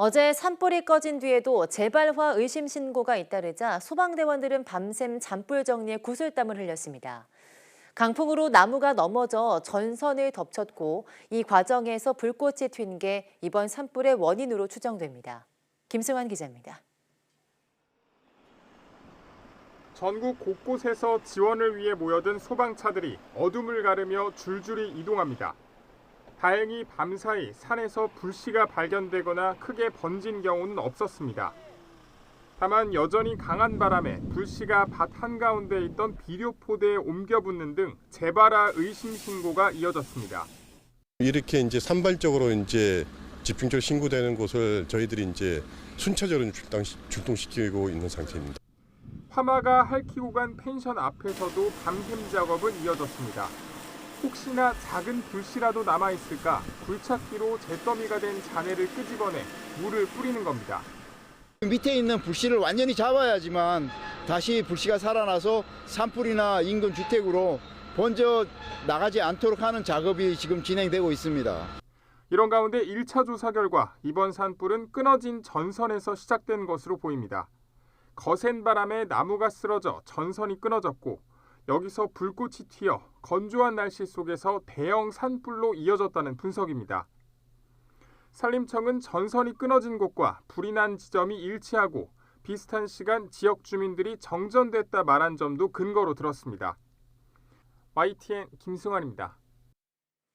어제 산불이 꺼진 뒤에도 재발화 의심 신고가 잇따르자 소방대원들은 밤샘 잔불 정리에 구슬땀을 흘렸습니다. 강풍으로 나무가 넘어져 전선을 덮쳤고 이 과정에서 불꽃이 튄 게 이번 산불의 원인으로 추정됩니다. 김승환 기자입니다. 전국 곳곳에서 지원을 위해 모여든 소방차들이 어둠을 가르며 줄줄이 이동합니다. 다행히 밤사이 산에서 불씨가 발견되거나 크게 번진 경우는 없었습니다. 다만 여전히 강한 바람에 불씨가 밭 한가운데 있던 비료포대에 옮겨 붙는 등 재발화 의심 신고가 이어졌습니다. 이렇게 이제 산발적으로 이제 집중적으로 신고되는 곳을 저희들이 이제 순차적으로 출동시키고 있는 상태입니다. 화마가 핥히고 간 펜션 앞에서도 밤샘 작업은 이어졌습니다. 혹시나 작은 불씨라도 남아있을까 불찾기로 잿더미가 된 잔해를 끄집어내 물을 뿌리는 겁니다. 밑에 있는 불씨를 완전히 잡아야지만 다시 불씨가 살아나서 산불이나 인근 주택으로 번져 나가지 않도록 하는 작업이 지금 진행되고 있습니다. 이런 가운데 1차 조사 결과 이번 산불은 끊어진 전선에서 시작된 것으로 보입니다. 거센 바람에 나무가 쓰러져 전선이 끊어졌고 여기서 불꽃이 튀어 건조한 날씨 속에서 대형 산불로 이어졌다는 분석입니다. 산림청은 전선이 끊어진 곳과 불이 난 지점이 일치하고 비슷한 시간 지역 주민들이 정전됐다 말한 점도 근거로 들었습니다. YTN 김승환입니다.